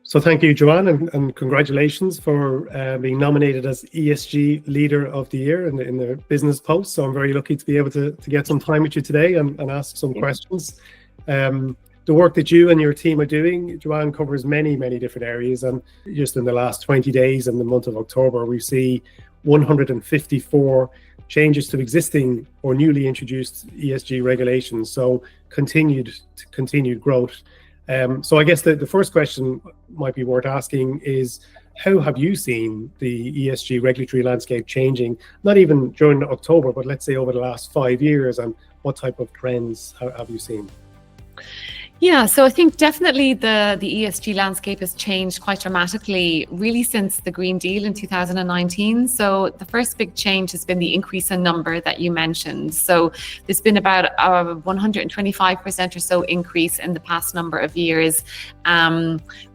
So thank you, Joanne, and congratulations for being nominated as ESG Leader of the Year in the Business Post. So I'm very lucky to be able to get some time with you today and ask some questions. The work that you and your team are doing, Joanne, covers many different areas. And just in the last 20 days in the month of October, we see 154 changes to existing or newly introduced ESG regulations. So continued growth. So I guess the first question might be worth asking is, how have you seen the ESG regulatory landscape changing, not even during October, but let's say over the last 5 years, and what type of trends have you seen? Yeah, so I think definitely the ESG landscape has changed quite dramatically, really since the Green Deal in 2019. So the first big change has been the increase in number that you mentioned. So there's been about a 125% or so increase in the past number of years,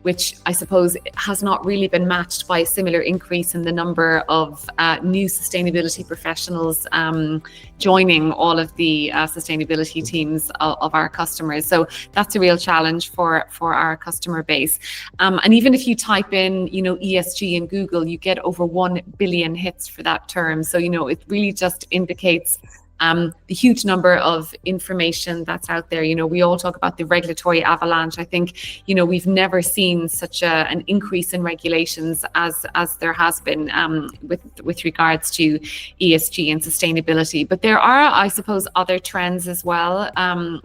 which I suppose has not really been matched by a similar increase in the number of new sustainability professionals joining all of the sustainability teams of our customers. So that's a real challenge for our customer base. And even if you type in, ESG in Google, you get over 1 billion hits for that term. So, it really just indicates the huge number of information that's out there. We all talk about the regulatory avalanche. I think, we've never seen such an increase in regulations as there has been with regards to ESG and sustainability. But there are, I suppose, other trends as well.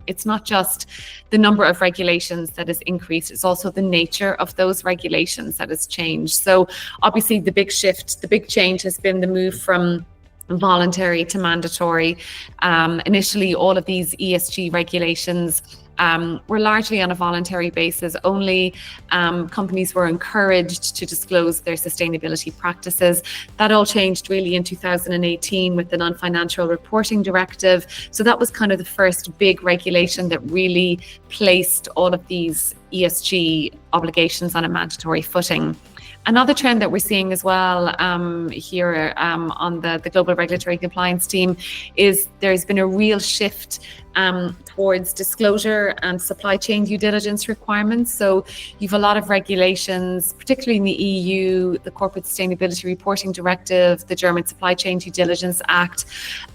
It's not just the number of regulations that has increased, it's also the nature of those regulations that has changed. So obviously the big change has been the move from voluntary to mandatory. Initially, all of these ESG regulations were largely on a voluntary basis. Only companies were encouraged to disclose their sustainability practices. That all changed really in 2018 with the Non-Financial Reporting Directive. So that was kind of the first big regulation that really placed all of these ESG obligations on a mandatory footing. Another trend that we're seeing as well here on the global regulatory compliance team is there's been a real shift towards disclosure and supply chain due diligence requirements. So you've a lot of regulations, particularly in the EU, the Corporate Sustainability Reporting Directive, the German Supply Chain Due Diligence Act.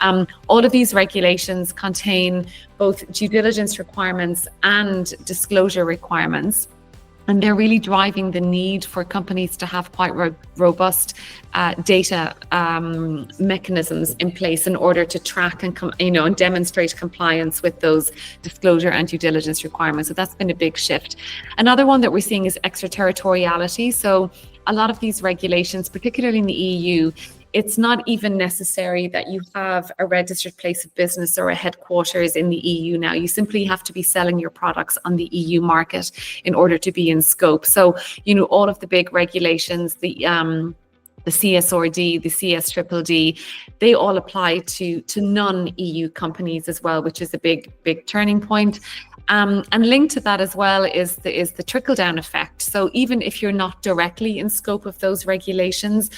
All of these regulations contain both due diligence requirements and disclosure requirements. And they're really driving the need for companies to have quite robust data mechanisms in place in order to track and demonstrate compliance with those disclosure and due diligence requirements. So that's been a big shift. Another one that we're seeing is extraterritoriality. So a lot of these regulations, particularly in the EU, it's not even necessary that you have a registered place of business or a headquarters in the EU now. You simply have to be selling your products on the EU market in order to be in scope. So, all of the big regulations, the CSRD, the CSDDD, they all apply to non-EU companies as well, which is a big turning point. And linked to that as well is the trickle-down effect. So even if you're not directly in scope of those regulations,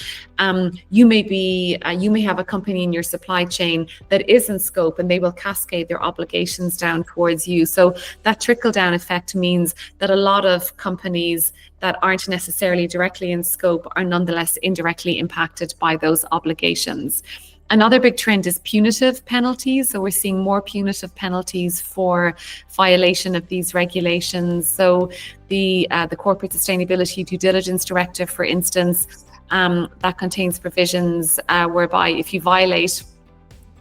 you may have a company in your supply chain that is in scope, and they will cascade their obligations down towards you. So that trickle-down effect means that a lot of companies that aren't necessarily directly in scope are nonetheless indirectly impacted by those obligations. Another big trend is punitive penalties. So we're seeing more punitive penalties for violation of these regulations. So the Corporate Sustainability Due Diligence Directive, for instance, that contains provisions whereby if you violate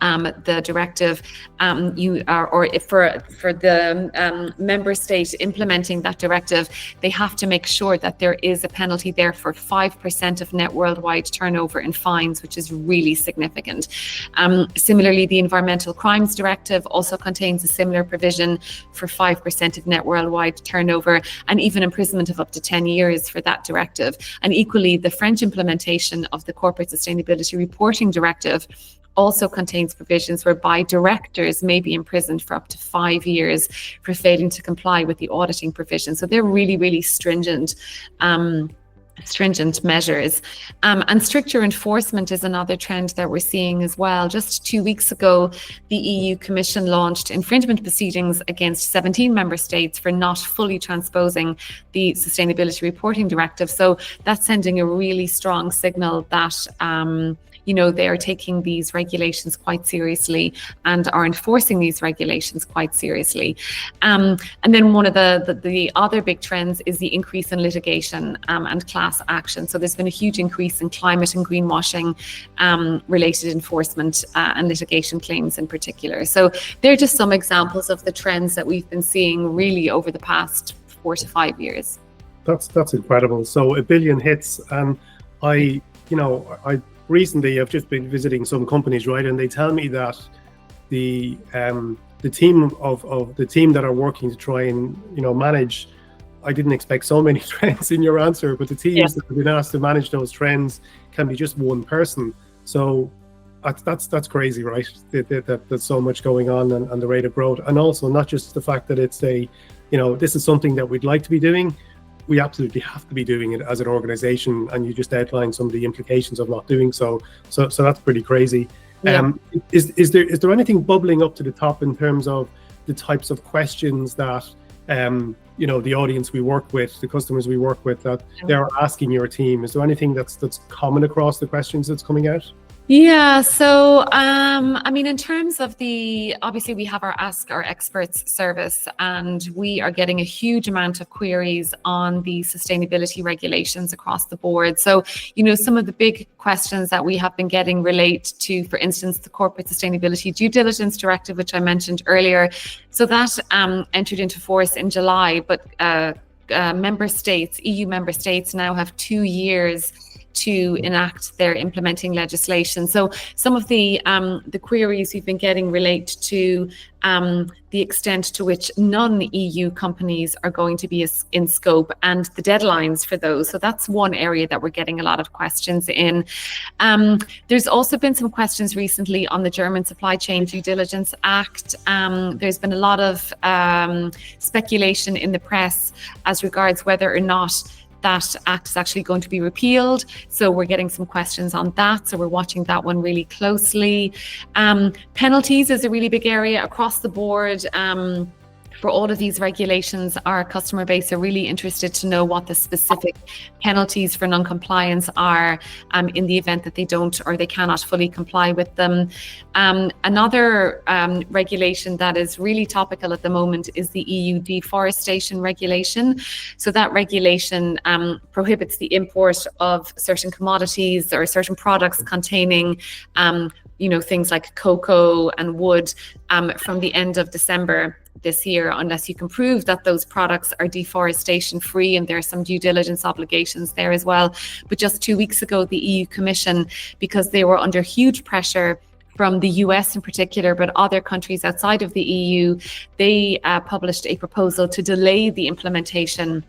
the directive, for the member state implementing that directive, they have to make sure that there is a penalty there for 5% of net worldwide turnover in fines, which is really significant. Similarly, the Environmental Crimes Directive also contains a similar provision for 5% of net worldwide turnover, and even imprisonment of up to 10 years for that directive. And equally, the French implementation of the Corporate Sustainability Reporting Directive also contains provisions whereby directors may be imprisoned for up to 5 years for failing to comply with the auditing provision. So they're really, really stringent stringent measures. And stricter enforcement is another trend that we're seeing as well. Just 2 weeks ago, the EU Commission launched infringement proceedings against 17 member states for not fully transposing the Sustainability Reporting Directive. So that's sending a really strong signal that they are taking these regulations quite seriously and are enforcing these regulations quite seriously. And then one of the other big trends is the increase in litigation and class action. So there's been a huge increase in climate and greenwashing related enforcement and litigation claims in particular. So they're just some examples of the trends that we've been seeing really over the past 4 to 5 years. That's incredible. So 1 billion hits, and I recently I've just been visiting some companies, right, and they tell me that the team that are working to try and manage. I didn't expect so many trends in your answer, but the teams that have been asked to manage those trends can be just one person. So that's crazy, right? That there's so much going on and the rate of growth, and also not just the fact that it's this is something that we'd like to be doing. We absolutely have to be doing it as an organization, and you just outlined some of the implications of not doing so. So that's pretty crazy. Yeah. Is there anything bubbling up to the top in terms of the types of questions that the audience we work with, the customers we work with, that they're asking your team? Is there anything that's common across the questions that's coming out? Yeah, so in terms of obviously we have our Ask Our Experts service, and we are getting a huge amount of queries on the sustainability regulations across the board. So, some of the big questions that we have been getting relate to, for instance, the Corporate Sustainability Due Diligence Directive, which I mentioned earlier. So that entered into force in July, but EU member states now have 2 years to enact their implementing legislation. So some of the queries we've been getting relate to the extent to which non-EU companies are going to be in scope and the deadlines for those. So that's one area that we're getting a lot of questions in. There's also been some questions recently on the German Supply Chain Due Diligence Act. There's been a lot of speculation in the press as regards whether or not that act is actually going to be repealed. So we're getting some questions on that. So we're watching that one really closely. Penalties is a really big area across the board. For all of these regulations, our customer base are really interested to know what the specific penalties for non-compliance are in the event that they don't or they cannot fully comply with them. Another regulation that is really topical at the moment is the EU deforestation regulation. So that regulation prohibits the import of certain commodities or certain products containing things like cocoa and wood from the end of December this year, unless you can prove that those products are deforestation free, and there are some due diligence obligations there as well. But just 2 weeks ago, the EU Commission, because they were under huge pressure from the US in particular, but other countries outside of the EU, they published a proposal to delay the implementation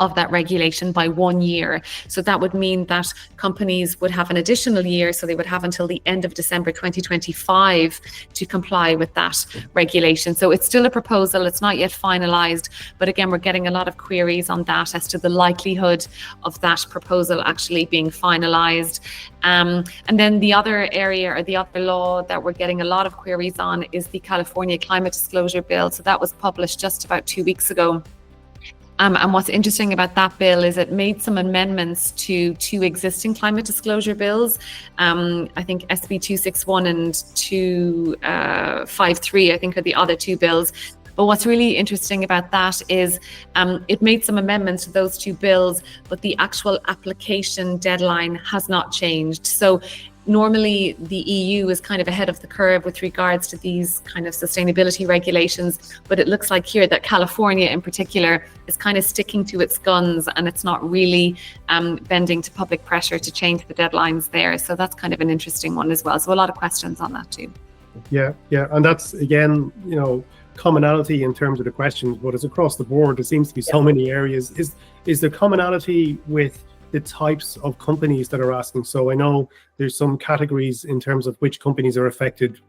of that regulation by 1 year. So that would mean that companies would have an additional year, so they would have until the end of December 2025 to comply with that regulation. So it's still a proposal, it's not yet finalized, but again, we're getting a lot of queries on that as to the likelihood of that proposal actually being finalized. And then the other area, or the other law that we're getting a lot of queries on, is the California Climate Disclosure Bill. So that was published just about 2 weeks ago. And what's interesting about that bill is it made some amendments to 2 existing climate disclosure bills. I think SB 261 and 253, I think, are the other 2 bills. But what's really interesting about that is it made some amendments to those 2 bills, but the actual application deadline has not changed. So normally the EU is kind of ahead of the curve with regards to these kind of sustainability regulations, but it looks like here that California in particular is kind of sticking to its guns, and it's not really bending to public pressure to change the deadlines there. So that's kind of an interesting one as well. So a lot of questions on that too. Yeah, and that's, again, commonality in terms of the questions, but it's across the board. There seems to be so many areas. Is there commonality with the types of companies that are asking? So I know there's some categories in terms of which companies are affected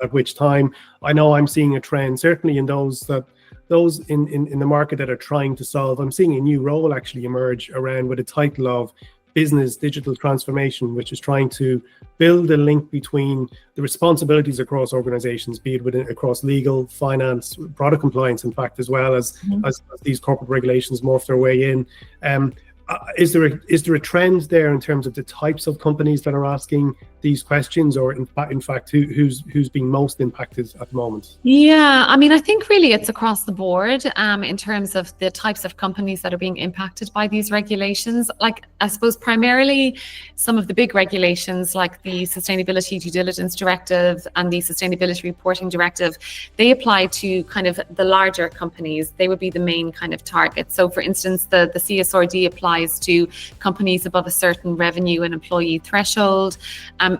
at which time. I know I'm seeing a trend, certainly in those that those in the market that are trying to solve. I'm seeing a new role actually emerge around with a title of business digital transformation, which is trying to build a link between the responsibilities across organizations, be it across legal, finance, product compliance, in fact, as well as these corporate regulations morph their way in. Is there a trend there in terms of the types of companies that are asking these questions, or in fact who's being most impacted at the moment? Yeah, I mean, I think really it's across the board in terms of the types of companies that are being impacted by these regulations. Like, I suppose primarily some of the big regulations like the Sustainability Due Diligence Directive and the Sustainability Reporting Directive, they apply to kind of the larger companies. They would be the main kind of target. So for instance, the CSRD applies to companies above a certain revenue and employee threshold.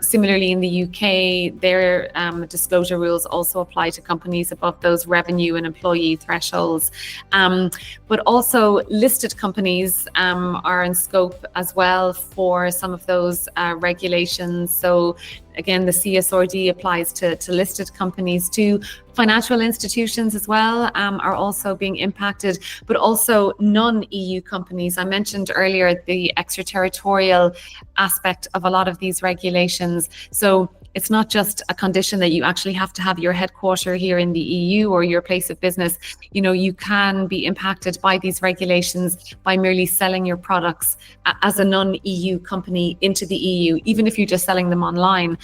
Similarly, in the UK, their disclosure rules also apply to companies above those revenue and employee thresholds. But also listed companies are in scope as well for some of those regulations. So again, the CSRD applies to listed companies too. Financial institutions as well are also being impacted, but also non-EU companies. I mentioned earlier the extraterritorial aspect of a lot of these regulations. So it's not just a condition that you actually have to have your headquarter here in the EU or your place of business. You know, you can be impacted by these regulations by merely selling your products as a non-EU company into the EU. Even if you're just selling them online,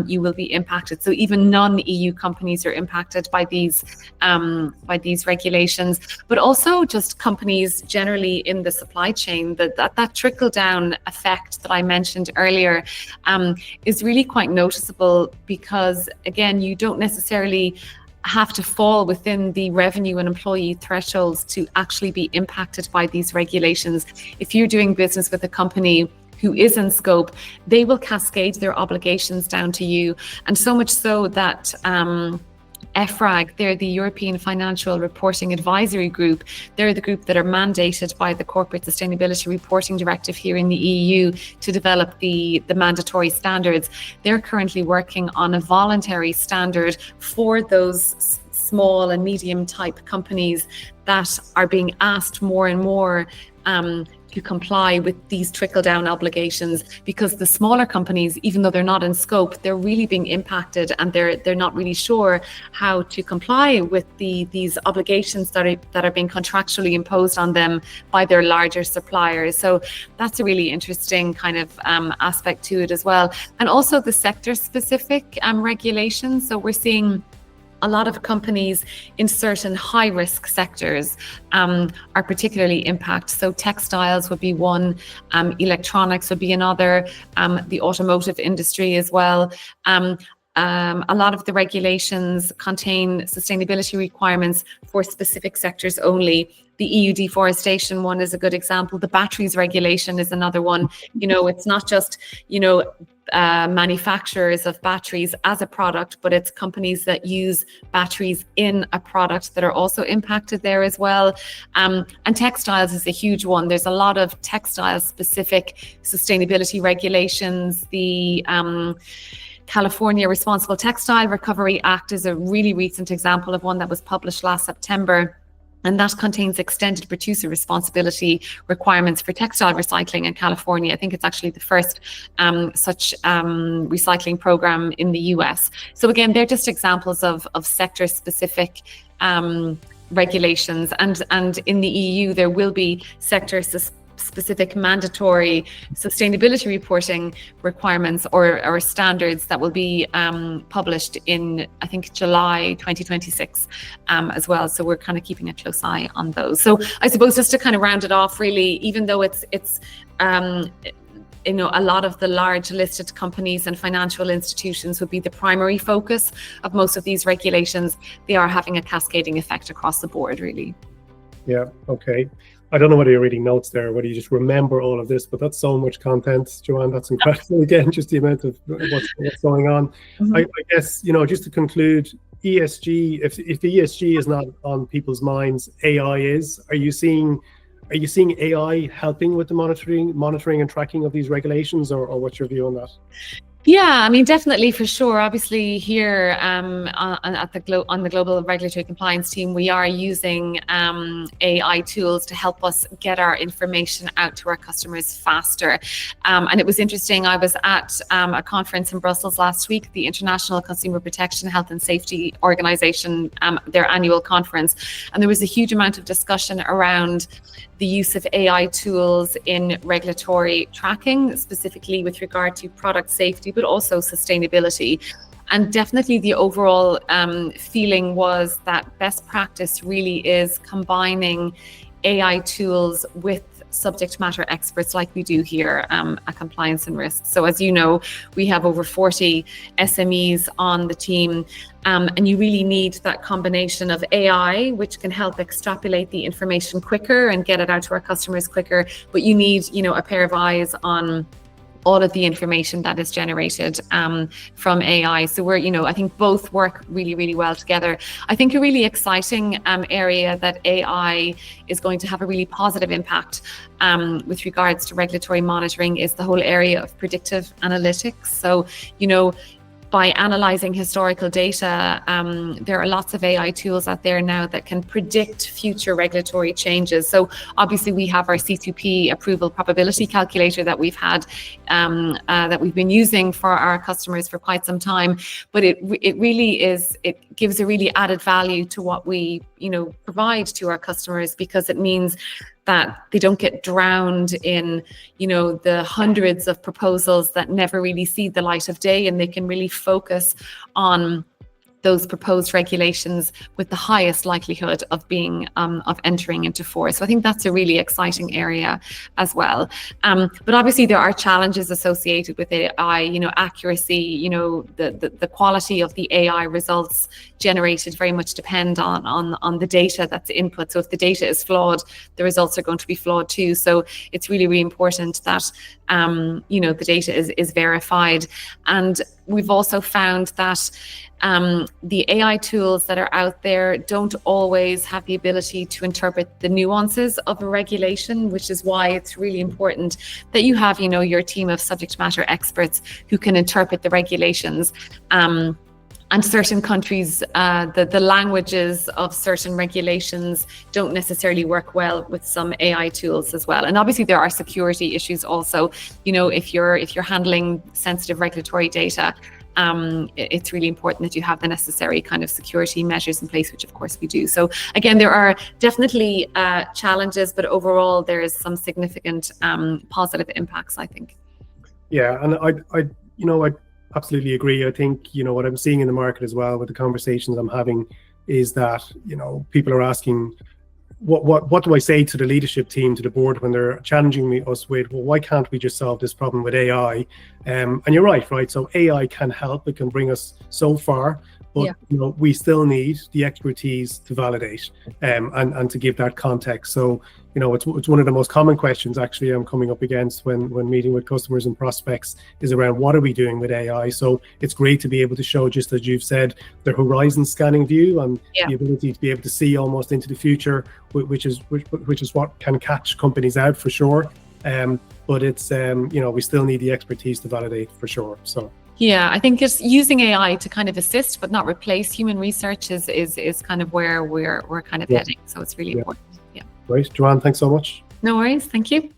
you will be impacted. So even non-EU companies are impacted by these regulations, but also just companies generally in the supply chain. That trickle down effect that I mentioned earlier is really quite noticeable, because again, you don't necessarily have to fall within the revenue and employee thresholds to actually be impacted by these regulations. If you're doing business with a company who is in scope, they will cascade their obligations down to you. And so much so that EFRAG, they're the European Financial Reporting Advisory Group. They're the group that are mandated by the Corporate Sustainability Reporting Directive here in the EU to develop the mandatory standards. They're currently working on a voluntary standard for those small and medium type companies that are being asked more and more to comply with these trickle-down obligations, because the smaller companies, even though they're not in scope, they're really being impacted, and they're not really sure how to comply with these obligations that are being contractually imposed on them by their larger suppliers. So that's a really interesting kind of aspect to it as well. And also the sector-specific regulations. So we're seeing a lot of companies in certain high-risk sectors are particularly impacted. So textiles would be one, electronics would be another, the automotive industry as well. A lot of the regulations contain sustainability requirements for specific sectors only. The EU deforestation one is a good example. The batteries regulation is another one. You know, it's not just, manufacturers of batteries as a product, but it's companies that use batteries in a product that are also impacted there as well. And textiles is a huge one. There's a lot of textile-specific sustainability regulations. The California Responsible Textile Recovery Act is a really recent example of one that was published last September. And that contains extended producer responsibility requirements for textile recycling in California. I think it's actually the first such recycling program in the US. So again, they're just examples of sector-specific regulations. And in the EU, there will be sector-specific mandatory sustainability reporting requirements or standards that will be published in, I think, July 2026 as well. So we're kind of keeping a close eye on those. So I suppose just to kind of round it off, really, even though it's a lot of the large listed companies and financial institutions would be the primary focus of most of these regulations, they are having a cascading effect across the board, really. Yeah, okay. I don't know whether you're reading notes there, whether you just remember all of this, but that's so much content, Joanne. That's incredible. Again, just the amount of what's going on. Mm-hmm. I guess, just to conclude, ESG, if ESG is not on people's minds, AI is. Are you seeing AI helping with the monitoring and tracking of these regulations, or what's your view on that? Yeah, I mean, definitely for sure. Obviously, here at on the global regulatory compliance team, we are using AI tools to help us get our information out to our customers faster. And it was interesting. I was at a conference in Brussels last week, the International Consumer Protection Health and Safety Organization, their annual conference, and there was a huge amount of discussion around the use of AI tools in regulatory tracking, specifically with regard to product safety, but also sustainability. And definitely the overall feeling was that best practice really is combining AI tools with subject matter experts like we do here at Compliance and Risk. So as you know, we have over 40 SMEs on the team, and you really need that combination of AI, which can help extrapolate the information quicker and get it out to our customers quicker, but you need, a pair of eyes on all of the information that is generated from AI. So I think both work really, really well together. I think a really exciting area that AI is going to have a really positive impact with regards to regulatory monitoring is the whole area of predictive analytics. So, by analyzing historical data, there are lots of AI tools out there now that can predict future regulatory changes. So obviously we have our C2P approval probability calculator that we've had, that we've been using for our customers for quite some time. But it gives a really added value to what we, provide to our customers, because it means that they don't get drowned in, the hundreds of proposals that never really see the light of day, and they can really focus on those proposed regulations with the highest likelihood of being of entering into force. So I think that's a really exciting area as well. But obviously there are challenges associated with AI, accuracy, the quality of the AI results generated very much depend on the data that's input. So if the data is flawed, the results are going to be flawed too. So it's really, really important that the data is verified. And we've also found that the AI tools that are out there don't always have the ability to interpret the nuances of a regulation, which is why it's really important that you have, your team of subject matter experts who can interpret the regulations. And certain countries, the languages of certain regulations don't necessarily work well with some AI tools as well. And obviously there are security issues also. If you're handling sensitive regulatory data, it's really important that you have the necessary kind of security measures in place, which of course we do. So again, there are definitely challenges, but overall there is some significant positive impacts, I think. Yeah, and I absolutely agree. I think, what I'm seeing in the market as well with the conversations I'm having is that, people are asking, what do I say to the leadership team, to the board, when they're challenging us with, well, why can't we just solve this problem with AI? And you're right? So AI can help, it can bring us so far, but we still need the expertise to validate and to give that context. So, it's one of the most common questions actually I'm coming up against when meeting with customers and prospects is around what are we doing with AI? So it's great to be able to show, just as you've said, the horizon scanning view and the ability to be able to see almost into the future, which is what can catch companies out for sure. But it's we still need the expertise to validate for sure. So. Yeah, I think just using AI to kind of assist but not replace human research is kind of where we're kind of heading. So it's really important. Yeah. Great. Joanne, thanks so much. No worries. Thank you.